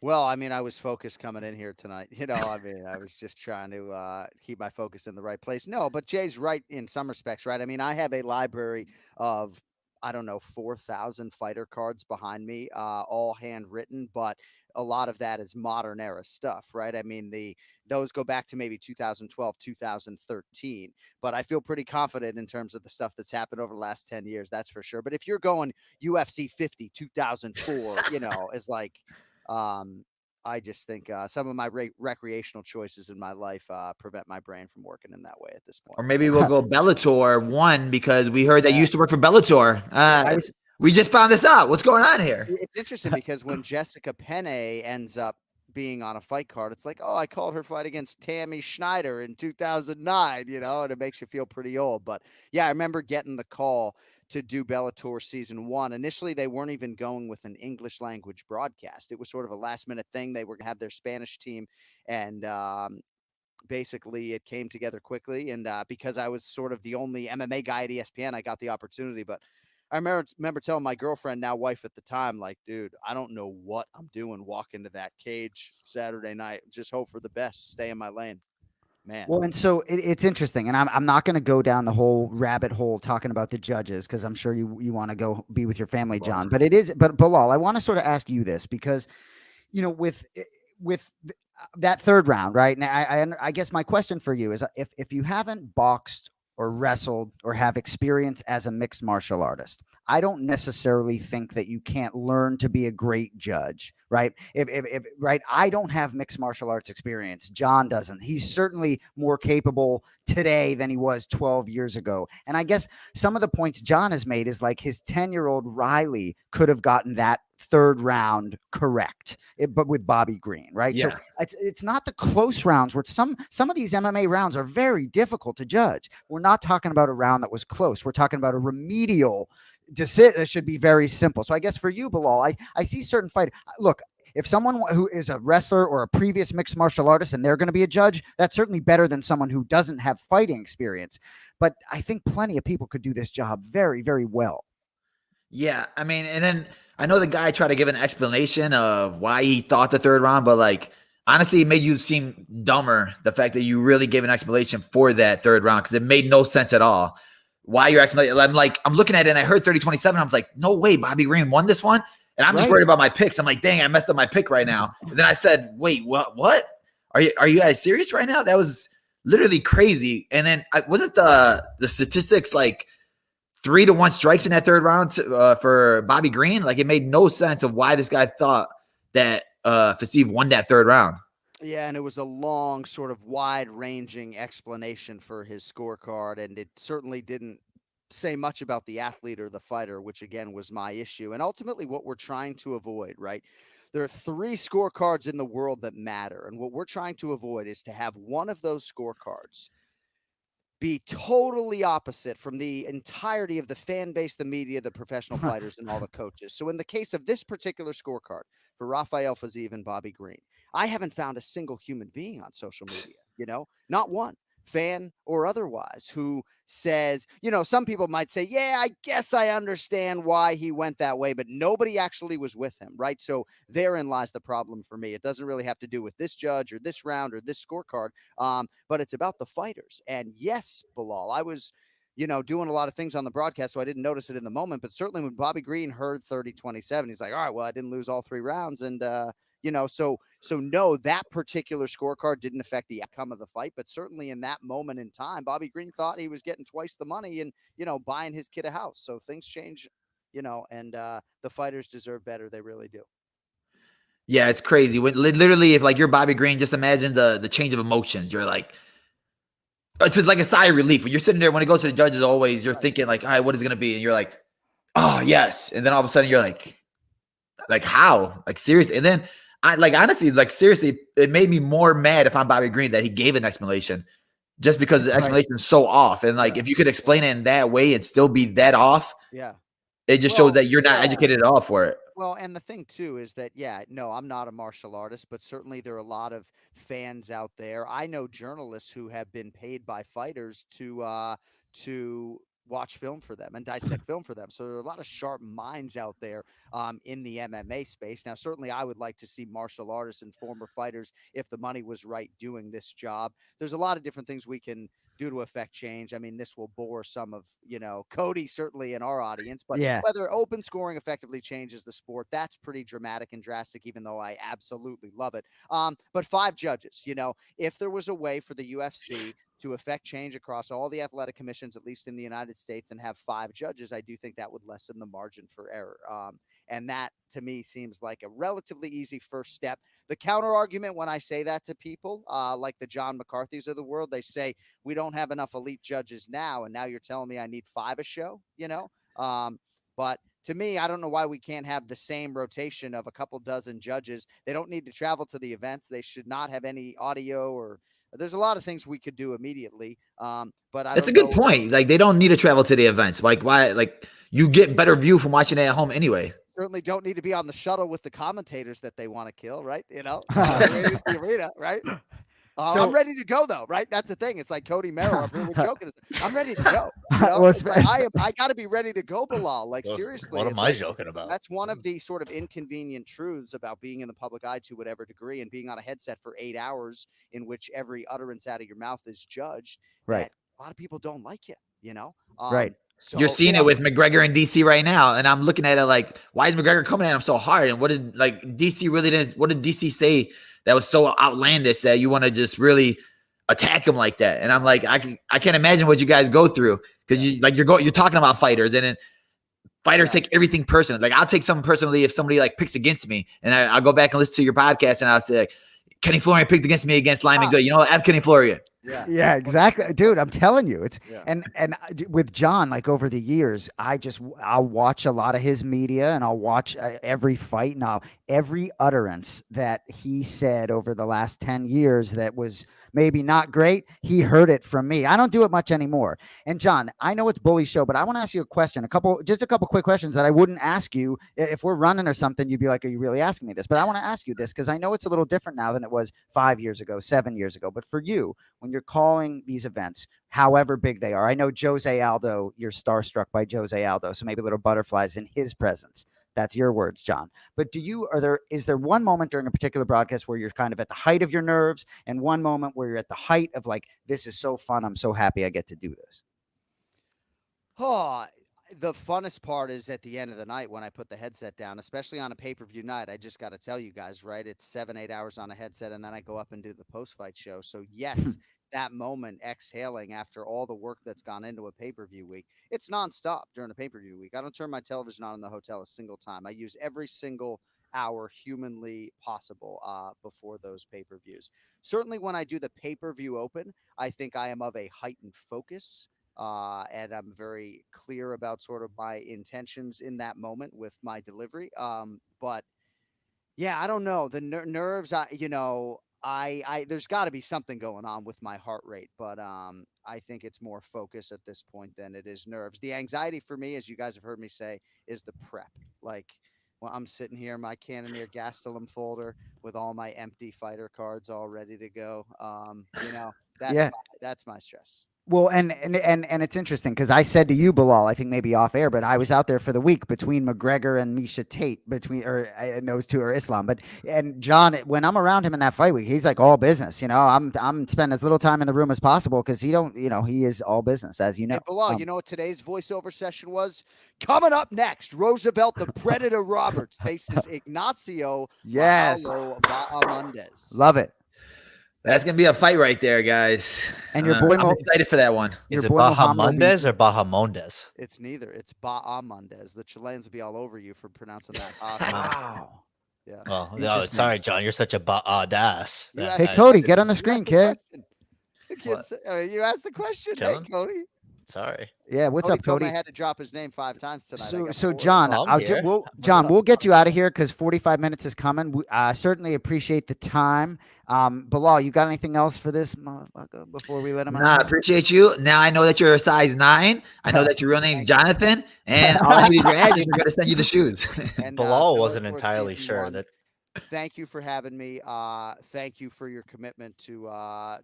Well, I mean, I was focused coming in here tonight. I mean, I was just trying to keep my focus in the right place. No, but Jay's right in some respects, right? I mean, I have a library of, I don't know, 4,000 fighter cards behind me, all handwritten, but a lot of that is modern era stuff, right? I mean, those go back to maybe 2012, 2013, but I feel pretty confident in terms of the stuff that's happened over the last 10 years, that's for sure. But if you're going UFC 50, 2004, is like, um, I just think some of my recreational choices in my life prevent my brain from working in that way at this point. Or maybe we'll go Bellator 1 because we heard that you Yeah. used to work for Bellator. We just found this out. What's going on here? It's interesting because when Jessica Penne ends up being on a fight card, it's like, oh, I called her fight against Tammy Schneider in 2009, and it makes you feel pretty old. But yeah, I remember getting the call to do Bellator season 1. Initially, they weren't even going with an English language broadcast. It was sort of a last minute thing. They were going to have their Spanish team, and basically it came together quickly. And because I was sort of the only MMA guy at ESPN, I got the opportunity. But I remember telling my girlfriend, now wife at the time, like, dude, I don't know what I'm doing walking to that cage Saturday night. Just hope for the best. Stay in my lane. Man. Well, and so it's interesting, and I'm not going to go down the whole rabbit hole talking about the judges because I'm sure you want to go be with your family, John. But Bilal, I want to sort of ask you this because, with that third round, right now, I guess my question for you is if you haven't boxed or wrestled or have experience as a mixed martial artist, I don't necessarily think that you can't learn to be a great judge, right? If right, I don't have mixed martial arts experience. John doesn't. He's certainly more capable today than he was 12 years ago. And I guess some of the points John has made is like his 10-year-old Riley could have gotten that third round correct, but with Bobby Green, right? Yeah. So it's not the close rounds where some of these MMA rounds are very difficult to judge. We're not talking about a round that was close. We're talking about a remedial decision that should be very simple. So I guess for you, Bilal, I see certain fight. Look, if someone who is a wrestler or a previous mixed martial artist and they're going to be a judge, that's certainly better than someone who doesn't have fighting experience. But I think plenty of people could do this job very, very well. Yeah, I mean, and then I know the guy tried to give an explanation of why he thought the third round, but like honestly, it made you seem dumber. The fact that you really gave an explanation for that third round because it made no sense at all. Why you're explaining? I'm looking at it and I heard 30-27. I was like, no way, Bobby Green won this one. And I'm just worried about my picks. I'm like, dang, I messed up my pick right now. And then I said, wait, what? Are you guys serious right now? That was literally crazy. And then wasn't the statistics like 3-1 strikes in that third round for Bobby Green? Like it made no sense of why this guy thought that Fasiev won that third round. Yeah, and it was a long, sort of wide-ranging explanation for his scorecard, and it certainly didn't say much about the athlete or the fighter, which again was my issue. And ultimately what we're trying to avoid, right? There are 3 scorecards in the world that matter, and what we're trying to avoid is to have one of those scorecards be totally opposite from the entirety of the fan base, the media, the professional fighters, and all the coaches. So in the case of this particular scorecard for Rafael Fasiev and Bobby Green, I haven't found a single human being on social media, not one, fan or otherwise, who says, some people might say, yeah, I guess I understand why he went that way, but nobody actually was with him, right? So therein lies the problem for me. It doesn't really have to do with this judge or this round or this scorecard, but it's about the fighters. And yes, Bilal, I was doing a lot of things on the broadcast, so I didn't notice it in the moment, but certainly when Bobby Green heard 30-27, he's like, all right, well, I didn't lose all 3 rounds. And, so no, that particular scorecard didn't affect the outcome of the fight, but certainly in that moment in time, Bobby Green thought he was getting twice the money and, buying his kid a house. So things change, and the fighters deserve better. They really do. Yeah, it's crazy. When literally, if like you're Bobby Green, just imagine the change of emotions. You're like, it's like a sigh of relief when you're sitting there. When it goes to the judges, always you're thinking like, all right, what is it gonna be? And you're like, oh yes. And then all of a sudden you're like how? Like seriously? And then honestly, seriously, it made me more mad if I'm Bobby Green that he gave an explanation just because the explanation is so off. And if you could explain it in that way and still be that off, it just shows that you're not educated at all for it. Well, and the thing too is that, no, I'm not a martial artist, but certainly there are a lot of fans out there. I know journalists who have been paid by fighters to watch film for them and dissect film for them. So there are a lot of sharp minds out there in the MMA space. Now, certainly I would like to see martial artists and former fighters, if the money was right, doing this job. There's a lot of different things we can do to affect change. I mean, this will bore some of, Cody, certainly in our audience, but Yeah. whether open scoring effectively changes the sport, that's pretty dramatic and drastic, even though I absolutely love it. But 5 judges, if there was a way for the UFC to affect change across all the athletic commissions, at least in the United States, and have 5 judges, I do think that would lessen the margin for error. And that, to me, seems like a relatively easy first step. The counter argument when I say that to people, like the John McCarthy's of the world, they say, we don't have enough elite judges now, and now you're telling me I need 5 a show, But to me, I don't know why we can't have the same rotation of a couple dozen judges. They don't need to travel to the events. They should not have any audio, or there's a lot of things we could do immediately. But That's a good point. Like, they don't need to travel to the events. Like, why? Like, you get better view from watching it at home anyway. Certainly don't need to be on the shuttle with the commentators that they want to kill, right? The arena, right? So, I'm ready to go, though, right? That's the thing. It's like Cody Merrill up here. We're joking. I'm ready to go. I got to be ready to go, Bilal. Like, seriously. What am I joking about? That's one of the sort of inconvenient truths about being in the public eye to whatever degree, and being on a headset for 8 hours in which every utterance out of your mouth is judged. Right. A lot of people don't like it, Right. So, you're seeing it with McGregor and DC right now, and I'm looking at it like, why is McGregor coming at him so hard? And what did DC say that was so outlandish that you want to just really attack him like that? And I'm like, I can't imagine what you guys go through, because you're talking about fighters, and then fighters take everything personally. Like, I'll take something personally if somebody like picks against me, and I'll go back and listen to your podcast, and I'll say, like, Kenny Florian picked against me against Lyman Good. I have Kenny Florian. Yeah, exactly, dude. I'm telling you, it's and with John, like, over the years, I'll watch a lot of his media, and I'll watch every fight, and every utterance that he said over the last 10 years that was maybe not great, he heard it from me. I don't do it much anymore. And John, I know it's Bully Show, but I want to ask you a question, a couple quick questions that I wouldn't ask you if we're running or something. You'd be like, are you really asking me this? But I want to ask you this because I know it's a little different now than it was 5 years ago, 7 years ago. But for you, when you're calling these events, however big they are, I know Jose Aldo, you're starstruck by Jose Aldo, so maybe little butterflies in his presence. That's your words, John. But is there one moment during a particular broadcast where you're kind of at the height of your nerves, and one moment where you're at the height of, like, this is so fun, I'm so happy I get to do this? Oh, the funnest part is at the end of the night when I put the headset down, especially on a pay-per-view night. I just got to tell you guys, right? It's 7-8 hours on a headset, and then I go up and do the post-fight show. So yes, that moment, exhaling after all the work that's gone into a pay-per-view week, it's nonstop during a pay-per-view week. I don't turn my television on in the hotel a single time. I use every single hour humanly possible before those pay-per-views. Certainly when I do the pay-per-view open, I think I am of a heightened focus. And I'm very clear about sort of my intentions in that moment with my delivery. But yeah, I don't know, the nerves. There's got to be something going on with my heart rate, but I think it's more focus at this point than it is nerves. The anxiety for me, as you guys have heard me say, is the prep. Like, when I'm sitting here, my Cannoneer Gastelum folder with all my empty fighter cards all ready to go. That's my stress. Well, and it's interesting because I said to you, Bilal, I think maybe off air, but I was out there for the week between McGregor and Misha Tate, and those two are Islam. And John, when I'm around him in that fight week, he's like all business. I'm spending as little time in the room as possible because he is all business, as you know. Hey, Bilal, you know what today's voiceover session was? Coming up next, Roosevelt the Predator Roberts faces Ignacio Bahamondes. Love it. That's going to be a fight right there, guys. And your boy, I'm excited for that one. Is it Bahamondes or Bahamondes? It's neither. It's Bahamondes. The Chileans will be all over you for pronouncing that. Wow. Yeah. Oh, no, sorry, John. You're such a badass. Hey, Cody, get on the screen, kid. You asked the question. Chilling? Hey, Cody. Sorry. Yeah, what's up, Cody? I had to drop his name 5 times tonight. So John, we'll get you out of here because 45 minutes is coming. We certainly appreciate the time. Bilal, you got anything else for this motherfucker before we let him out? Nah, I appreciate you. Now I know that you're a size 9. I know that your real name's Jonathan, and all I need is your address. We're gonna send you the shoes. Bilal wasn't entirely sure that thank you for having me. Thank you for your commitment to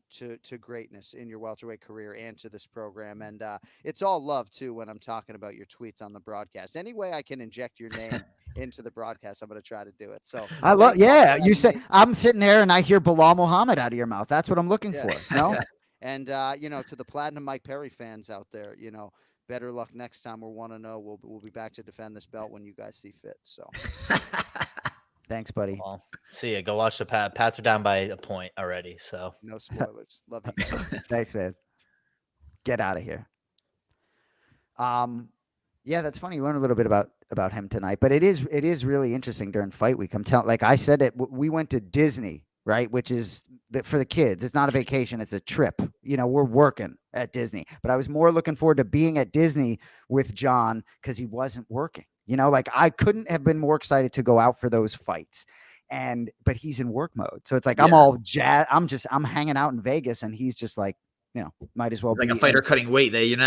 greatness in your welterweight career and to this program. And it's all love too when I'm talking about your tweets on the broadcast. Any way I can inject your name into the broadcast, I'm going to try to do it. So I love. thank you for Yeah, having you say me. I'm sitting there and I hear Belal Muhammad out of your mouth. That's what I'm looking Yeah. for. No. And to the Platinum Mike Perry fans out there, better luck next time. We're 1-0. We'll be back to defend this belt when you guys see fit. So Thanks, buddy. Well, see ya. Go watch the Pats are down by a point already. So no spoilers. Love you guys. Thanks, man. Get out of here. Yeah, that's funny. You learn a little bit about him tonight, but it is really interesting during fight week. I'm telling, like I said, we went to Disney, right? Which is for the kids. It's not a vacation; it's a trip. We're working at Disney, but I was more looking forward to being at Disney with Jon because he wasn't working. Like I couldn't have been more excited to go out for those fights. But he's in work mode. So it's like, I'm all jazzed. I'm hanging out in Vegas and he's just like, might as well It's be like a fighter cutting weight. You're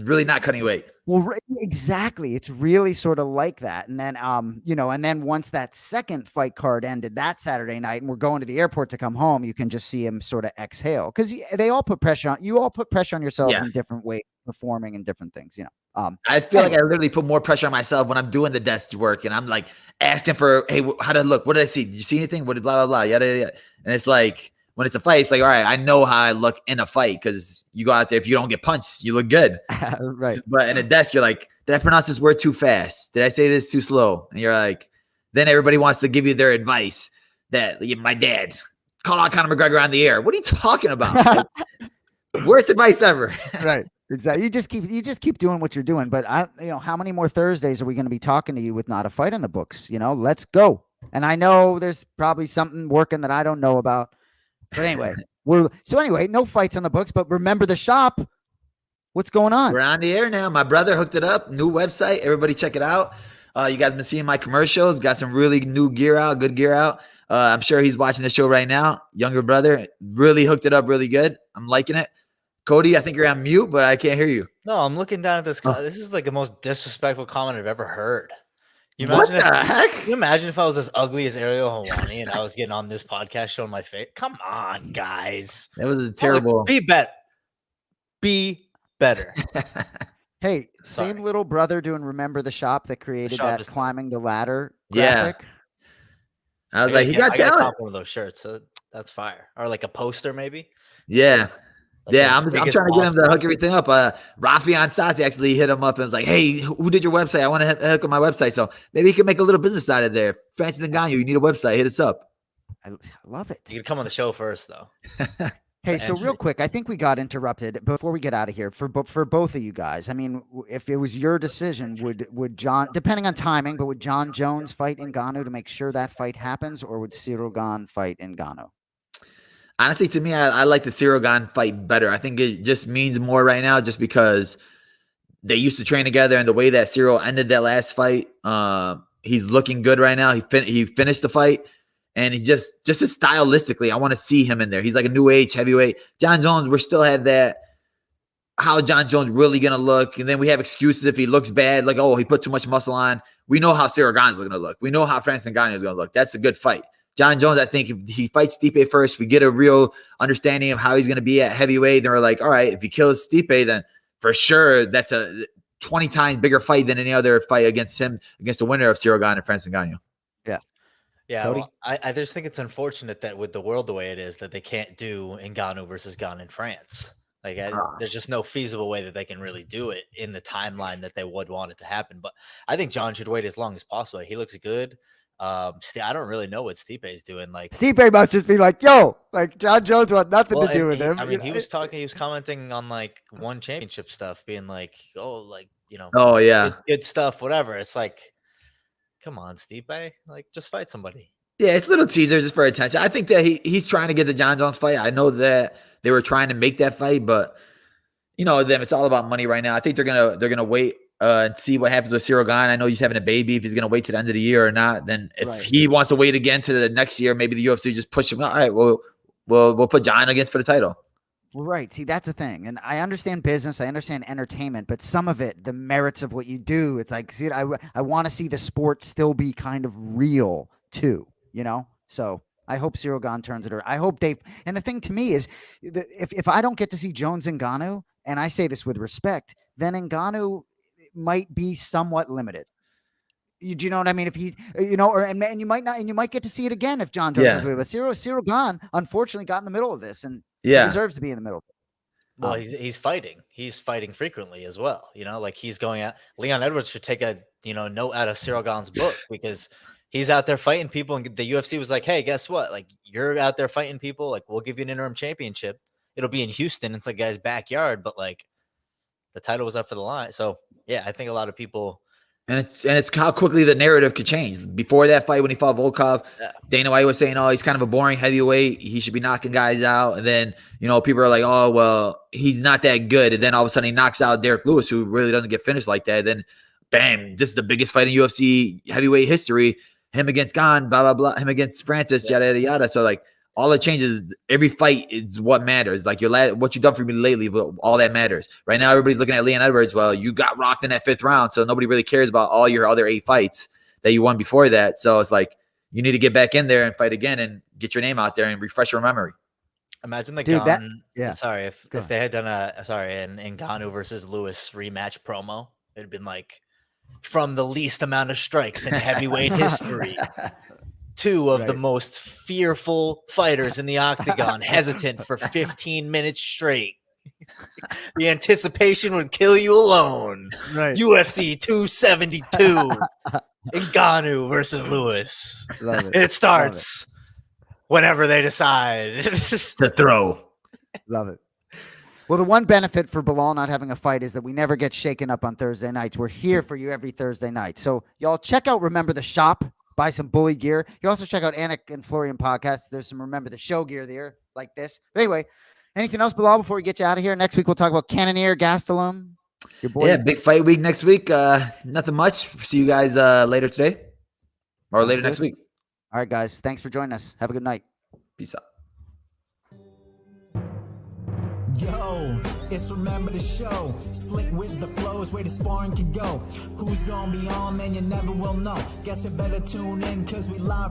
really not cutting weight. Well, exactly. It's really sort of like that. And then, and then once that second fight card ended that Saturday night and we're going to the airport to come home, you can just see him sort of exhale because you all put pressure on yourselves in different ways, performing in different things, I feel like I literally put more pressure on myself when I'm doing the desk work and I'm like asking for, hey, how did it look? What did I see? Did you see anything? What did blah, blah, blah, yada, yada. And it's like, when it's a fight, it's like, all right, I know how I look in a fight because you go out there, if you don't get punched, you look good. Right. But in a desk, you're like, did I pronounce this word too fast? Did I say this too slow? And you're like, then everybody wants to give you their advice that my dad, call out Conor McGregor on the air. What are you talking about? Worst advice ever. Right. Exactly. You just keep doing what you're doing. But how many more Thursdays are we going to be talking to you with not a fight in the books? Let's go. And I know there's probably something working that I don't know about. But anyway, no fights on the books, but remember the shop. What's going on? We're on the air now. My brother hooked it up. New website. Everybody check it out. You guys been seeing my commercials. Got some really new gear out, good gear out. I'm sure he's watching the show right now. Younger brother really hooked it up really good. I'm liking it. Cody, I think you're on mute, but I can't hear you. no, I'm looking down at this. This is like the most disrespectful comment I've ever heard. What the heck? Can you imagine if I was as ugly as Ariel Helwani and I was getting on this podcast showing my face? Come on, guys. That was a terrible. Be better. Hey, Sorry. same little brother doing Remember the Shop that created Shop that is- climbing the ladder Yeah. graphic. I was like, he got I gotta talent. cop one of those shirts. So that's fire. Or like a poster, maybe. Yeah. Like Yeah, his I'm trying biggest to get him to boss. hook everything up. Rafian Stasi actually hit him up and was like, hey, who did your website? I want to hook up my website. So maybe he can make a little business out of there. Francis Ngannou, you need a website. Hit us up. I love it. You can come on the show first, though. Hey, to so real entry. quick, I think we got interrupted before we get out of here for both of you guys. I mean, if it was your decision, would Jon, depending on timing, but would Jon Jones fight Ngannou to make sure that fight happens, or would Cyril Gane fight Ngannou? Honestly, to me, I like the Cyril Gane fight better. I think it just means more right now just because they used to train together and the way that Cyril ended that last fight, he's looking good right now. He finished the fight. And he just stylistically, I want to see him in there. He's like a new age heavyweight. Jon Jones, we still had that. How Jon Jones really going to look? And then we have excuses if he looks bad, like, oh, he put too much muscle on. We know how Cyril Gane is going to look. We know how Francis Ngannou is going to look. That's a good fight. Jon Jones, I think if he fights Stipe first, we get a real understanding of how he's going to be at heavyweight. Then we're like, all right, if he kills Stipe, then for sure that's a 20 times bigger fight than any other fight against him, against the winner of Cyril Gane and Francis Ngannou. Yeah, Cody? well, I just think it's unfortunate that with the world the way it is, that they can't do Ngannou versus Gane in France. Like, there's just no feasible way that they can really do it in the timeline that they would want it to happen. But I think Jon should wait as long as possible. He looks good. I don't really know what Stipe is doing. Like, Stipe must just be like, yo, like Jon Jones want nothing to do with him. I mean, he was commenting on like one championship stuff, being like, oh, like, Oh, yeah. good stuff, whatever. It's like, come on, Stipe, like, just fight somebody. Yeah, it's a little teaser just for attention. I think that he's trying to get the Jon Jones fight. I know that they were trying to make that fight, but them, it's all about money right now. I think they're gonna wait and see what happens with Cyril Gane. I know he's having a baby. If he's gonna wait to the end of the year or not, then if he wants to wait again to the next year, maybe the UFC just push him. All right, we'll put Jon against for the title. Right. See, that's the thing. And I understand business. I understand entertainment, but some of it, the merits of what you do, it's like, see, I want to see the sport still be kind of real too. you know? So I hope Cyril Gane turns it around. I hope they, and the thing to me is if I don't get to see Jones and Ngannou, and I say this with respect, then Ngannou might be somewhat limited. Do you know what I mean? If he's, you know, and you might not, and you might get to see it again if John Jones does it. But Cyril Gane unfortunately got in the middle of this, and he deserves to be in the middle. Well, he's fighting. He's fighting frequently as well. You know, like he's going out. Leon Edwards should take a note out of Cyril Gane's book because he's out there fighting people, and the UFC was like, "Hey, guess what? Like you're out there fighting people. Like we'll give you an interim championship. It'll be in Houston. It's like guy's backyard, but like the title was up for the line." So yeah, I think a lot of people. And it's how quickly the narrative could change. Before that fight, when he fought Volkov, Dana White was saying, "Oh, he's kind of a boring heavyweight. He should be knocking guys out." And then, people are like, "Oh, well, he's not that good." And then all of a sudden, he knocks out Derek Lewis, who really doesn't get finished like that. Then, bam! This is the biggest fight in UFC heavyweight history. Him against Gane, blah blah blah. Him against Francis, yada yada yada. So like, all it changes. Every fight is what matters. Like what you've done for me lately, but all that matters. Right now, everybody's looking at Leon Edwards. Well, you got rocked in that 5th round, so nobody really cares about all your other 8 fights that you won before that. So it's like you need to get back in there and fight again and get your name out there and refresh your memory. Imagine the Gane. Sorry, if they had done an Ngannou versus Lewis rematch promo, it'd been like from the least amount of strikes in heavyweight history. 2 of the most fearful fighters in the octagon hesitant for 15 minutes straight. The anticipation would kill you alone. Right. UFC 272. Ngannou versus Lewis. Love it. It starts whenever they decide to throw. Love it. Well, the one benefit for Belal not having a fight is that we never get shaken up on Thursday nights. We're here for you every Thursday night. So y'all check out Remember the Shop. Buy some bully gear. You can also check out Anik and Florian Podcast. There's some Remember the Show gear there like this. But anyway, anything else, Belal, before we get you out of here? Next week, we'll talk about Cannonier, Gastelum. Your boy. Yeah, big fight week next week. Nothing much. See you guys later today or later next week. All right, guys. Thanks for joining us. Have a good night. Peace out. Yo, it's Remember the Show. Slick with the flows, where the sparring can go. Who's gonna be on, man, you never will know. Guess you better tune in, cause we live